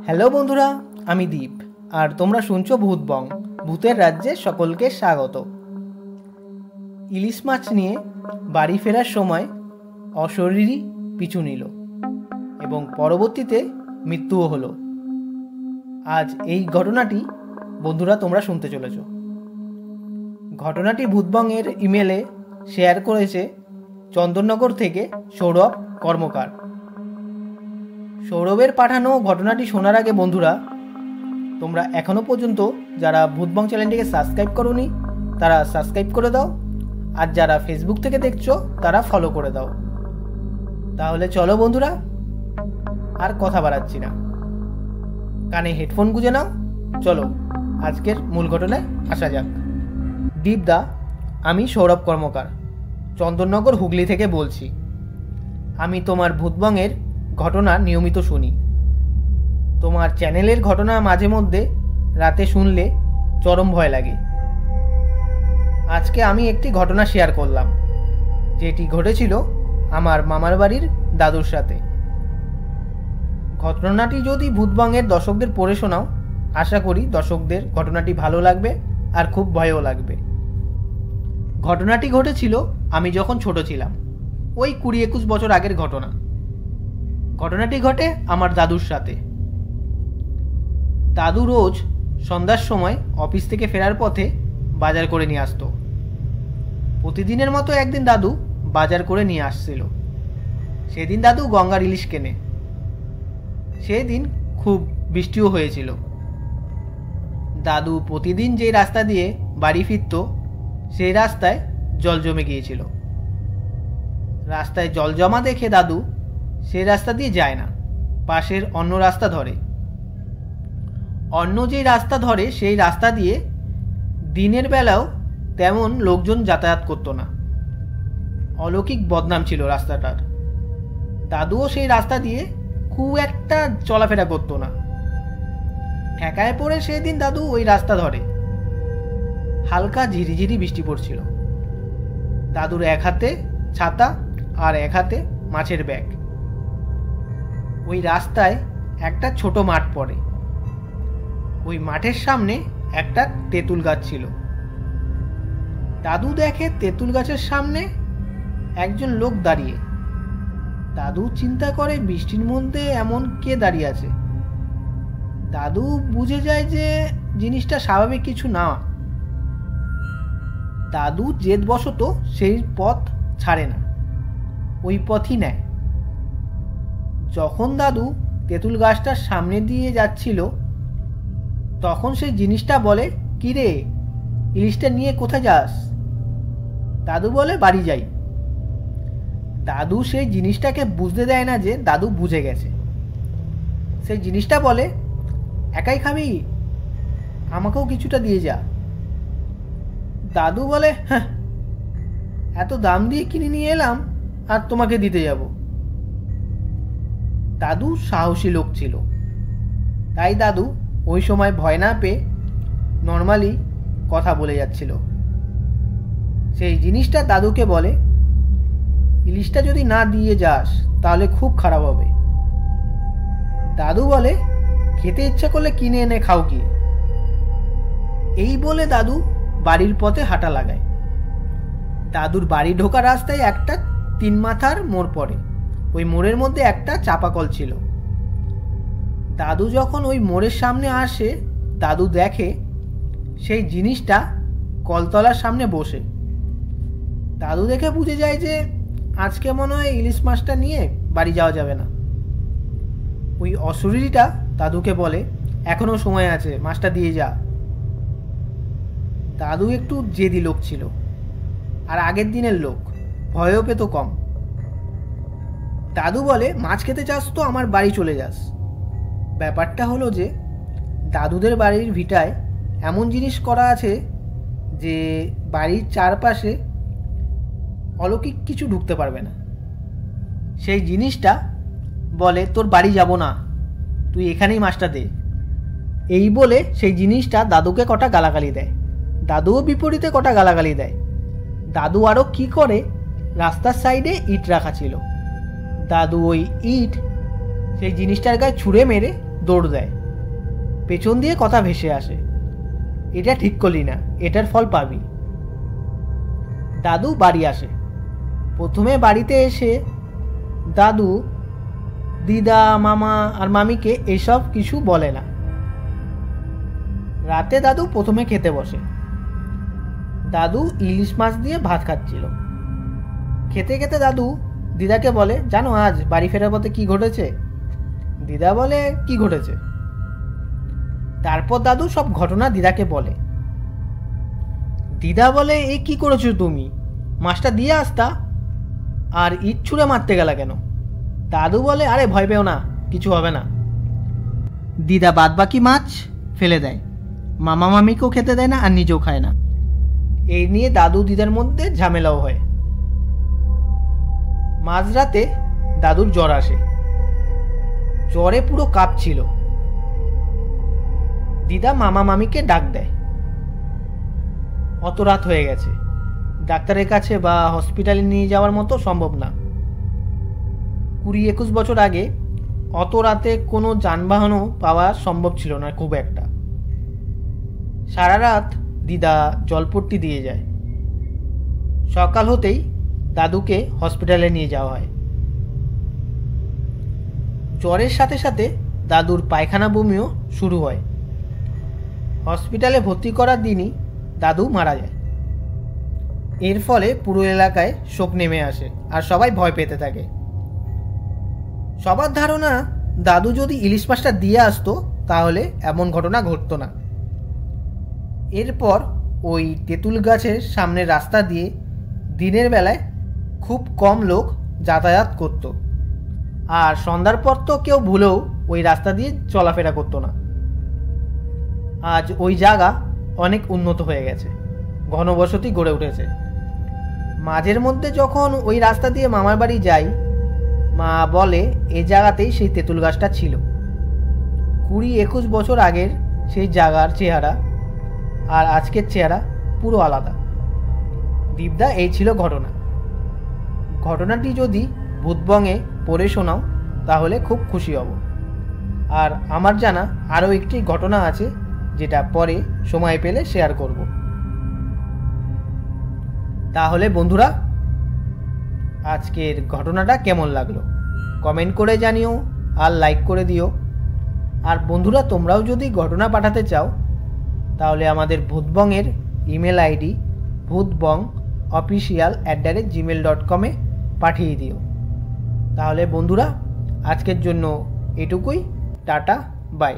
Hello বন্ধুরা, আমি দীপ আর তোমরা শুনছো ভূতবং, ভূতের রাজ্যে সকলকে স্বাগত। ইলিশ মাছ নিয়ে বাড়ি ফেরার সময় অশরীরী পিছু নিল এবং পরবর্তীতে মৃত্যুও হলো। আজ এই ঘটনাটি বন্ধুরা তোমরা শুনতে চলেছ। ঘটনাটি ভূতবংয়ের ইমেলে শেয়ার করেছে চন্দননগর থেকে সৌরভ কর্মকার। সৌরভের পাঠানো ঘটনাটি শোনার আগে বন্ধুরা, তোমরা এখনও পর্যন্ত যারা ভূতবং চ্যানেলটিকে সাবস্ক্রাইব করোনি তারা সাবস্ক্রাইব করে দাও, আর যারা ফেসবুক থেকে দেখছো তারা ফলো করে দাও। তাহলে চলো বন্ধুরা, আর কথা বাড়াচ্ছি না, কানে হেডফোন গুঁজে নাও। চলো আজকের মূল ঘটনায় আসা যাক। দীপদা, আমি সৌরভ কর্মকার, চন্দননগর হুগলি থেকে বলছি। আমি তোমার ভূতবংয়ের ঘটনা নিয়মিত শুনি। তোমার চ্যানেলের ঘটনা মাঝে মধ্যে রাতে শুনলে চরম ভয় লাগে। আজকে আমি একটি ঘটনা শেয়ার করলাম, যেটি ঘটেছিল আমার মামার বাড়ির দাদুর সাথে। ঘটনাটি যদি ভূতবংয়ের দর্শকদের পড়ে শোনাও, আশা করি দর্শকদের ঘটনাটি ভালো লাগবে আর খুব ভয়ও লাগবে। ঘটনাটি ঘটেছিল আমি যখন ছোট ছিলাম, ওই 20-21 বছর আগের ঘটনা। ঘটনাটি ঘটে আমার দাদুর সাথে। দাদু রোজ সন্ধ্যার সময় অফিস থেকে ফেরার পথে বাজার করে নিয়ে আসতো। প্রতিদিনের মতো একদিন দাদু বাজার করে নিয়ে আসছিল। সেদিন দাদু গঙ্গার ইলিশ কেনে। সেদিন খুব বৃষ্টিও হয়েছিল। দাদু প্রতিদিন যে রাস্তা দিয়ে বাড়ি ফিরত, সেই রাস্তায় জল জমে গিয়েছিল। রাস্তায় জল জমা দেখে দাদু সেই রাস্তা দিয়ে যায় না, পাশের অন্য রাস্তা ধরে। অন্য যেই রাস্তা ধরে সেই রাস্তা দিয়ে দিনের বেলাও তেমন লোকজন যাতায়াত করতো না। অলৌকিক বদনাম ছিল রাস্তাটার। দাদুও সেই রাস্তা দিয়ে খুব একটা চলাফেরা করতো না। ঠেকায় পড়ে সেদিন দাদু ওই রাস্তা ধরে। হালকা ঝিরিঝিরি বৃষ্টি পড়ছিল। দাদুর এক হাতে ছাতা আর এক হাতে মাছের ব্যাগ। ওই রাস্তায় একটা ছোট মাঠ পড়ে। ওই মাঠের সামনে একটা তেঁতুল গাছ ছিল। দাদু দেখে তেঁতুল গাছের সামনে একজন লোক দাঁড়িয়ে। দাদু চিন্তা করে বৃষ্টির মধ্যে এমন কে দাঁড়িয়ে আছে। দাদু বুঝে যায় যে জিনিসটা স্বাভাবিক কিছু না। দাদু জেদবশত সেই পথ ছাড়ে না, ওই পথই নেয়। যখন দাদু তেঁতুল গাছটার সামনে দিয়ে যাচ্ছিল, তখন সেই জিনিসটা বলে, কি রে, ইলিশটা নিয়ে কোথায় যাস? দাদু বলে, বাড়ি যাই। দাদু সেই জিনিসটাকে বুঝতে দেয় না যে দাদু বুঝে গেছে। সেই জিনিসটা বলে, একাই খাবি? আমাকেও কিছুটা দিয়ে যা। দাদু বলে, হ্যাঁ, এত দাম দিয়ে কিনে নিয়ে এলাম আর তোমাকে দিতে যাব। দাদু সাহসী লোক ছিল, তাই দাদু ওই সময় ভয় না পেয়ে নর্মালি কথা বলে যাচ্ছিল। সেই জিনিসটা দাদুকে বলে, ইলিশটা যদি না দিয়ে যাস তাহলে খুব খারাপ হবে। দাদু বলে, খেতে ইচ্ছা করলে কিনে এনে খাও গিয়ে। এই বলে দাদু বাড়ির পথে হাঁটা লাগায়। দাদুর বাড়ি ঢোকার রাস্তায় একটা 3 মাথার মোড় পড়ে। ওই মোড়ের মধ্যে একটা চাপাকল ছিল। দাদু যখন ওই মোড়ের সামনে আসে, দাদু দেখে সেই জিনিসটা কলতলার সামনে বসে। দাদু দেখে বুঝে যায় যে আজকে মনে হয় ইলিশ মাছটা নিয়ে বাড়ি যাওয়া যাবে না। ওই অশরীরীটা দাদুকে বলে, এখনো সময় আছে, মাছটা দিয়ে যা। দাদু একটু জেদি লোক ছিল, আর আগের দিনের লোক, ভয়ও পেত কম। দাদু বলে, মাছ খেতে চাস তো আমার বাড়ি চলে যাস। ব্যাপারটা হলো যে দাদুদের বাড়ির ভিটায় এমন জিনিস করা আছে যে বাড়ির চারপাশে অলৌকিক কিছু ঢুকতে পারবে না। সেই জিনিসটা বলে, তোর বাড়ি যাব না, তুই এখানেই মাছটা দে। এই বলে সেই জিনিসটা দাদুকে কটা গালাগালি দেয়। দাদুও বিপরীতে কটা গালাগালি দেয়। দাদু আরও কি করে, রাস্তার সাইডে ইট রাখা ছিল। দাদু ওই ইট সেই জিনিসটার গায়ে ছুঁড়ে মেরে দৌড় দেয়। পেছন দিয়ে কথা ভেসে আসে, এটা ঠিক করলি না, এটার ফল পাবি। দাদু বাড়ি আসে। প্রথমে বাড়িতে এসে দাদু দিদা মামা আর মামিকে এসব কিছু বলে না। রাতে দাদু প্রথমে খেতে বসে। দাদু ইলিশ মাছ দিয়ে ভাত খাচ্ছিল। খেতে খেতে দাদু দিদাকে বলে, জানো আজ বাড়ি ফেরার পথে কি ঘটেছে? দিদা বলে, কি ঘটেছে? তারপর দাদু সব ঘটনা দিদাকে বলে। দিদা বলে, এ কি করেছো তুমি? মাছটা দিয়ে আসতা, আর ইট ছুঁড়ে মারতে গেলা কেন? দাদু বলে, আরে ভয় পেও না, কিছু হবে না। দিদা বাদবাকি মাছ ফেলে দেয়, মামা মামিকেও খেতে দেয় না আর নিজেও খায় না। এই নিয়ে দাদু দিদার মধ্যে ঝামেলাও হয়। মাঝরাতে দাদুর জ্বর আসে। জ্বরে পুরো কাঁপছিল। দিদা মামা মামিকে ডাক দেয়। অত রাত হয়ে গেছে, ডাক্তারের কাছে বা হসপিটালে নিয়ে যাওয়ার মতো সম্ভব না। 20-21 বছর আগে অত রাতে কোনো যানবাহনও পাওয়া সম্ভব ছিল না খুব একটা। সারা রাত দিদা জলপট্টি দিয়ে যায়। সকাল হতেই দাদুকে হসপিটালে নিয়ে যাওয়া হয়। জ্বরের সাথে সাথে দাদুর পায়খানা বমিও শুরু হয়। হসপিটালে ভর্তি করার দিনই দাদু মারা যায়। এর ফলে পুরো এলাকায় শোক নেমে আসে আর সবাই ভয় পেতে থাকে। সবার ধারণা দাদু যদি ইলিশ মাছটা দিয়ে আসতো তাহলে এমন ঘটনা ঘটতো না। এরপর ওই তেঁতুল গাছের সামনের রাস্তা দিয়ে দিনের বেলায় খুব কম লোক যাতায়াত করত, আর সন্ধ্যার পর তো কেউ ভুলেও ওই রাস্তা দিয়ে চলাফেরা করতো না। আজ ওই জায়গা অনেক উন্নত হয়ে গেছে, ঘনবসতি গড়ে উঠেছে। মাঝের মধ্যে যখন ওই রাস্তা দিয়ে মামার বাড়ি যাই, মা বলে এই জায়গাতেই সেই তেঁতুল গাছটা ছিল। 20-21 বছর আগের সেই জায়গার চেহারা আর আজকের চেহারা পুরো আলাদা। দীপদা, এই ছিল ঘটনা। ঘটনাটি যদি ভূতবঙ্গে পড়ে শোনাও তাহলে খুব খুশি হব। আর আমার জানা আরও একটি ঘটনা আছে, যেটা পরে সময় পেলে শেয়ার করব। তাহলে বন্ধুরা, আজকের ঘটনাটা কেমন লাগলো কমেন্ট করে জানিও আর লাইক করে দিও। আর বন্ধুরা, তোমরাও যদি ঘটনা পাঠাতে চাও তাহলে আমাদের ভূতবংয়ের ইমেল আইডি bhutbongofficial@gmail.com-এ পাঠিয়ে দিও। তাহলে বন্ধুরা, আজকের জন্য এটুকুই। Tata, by.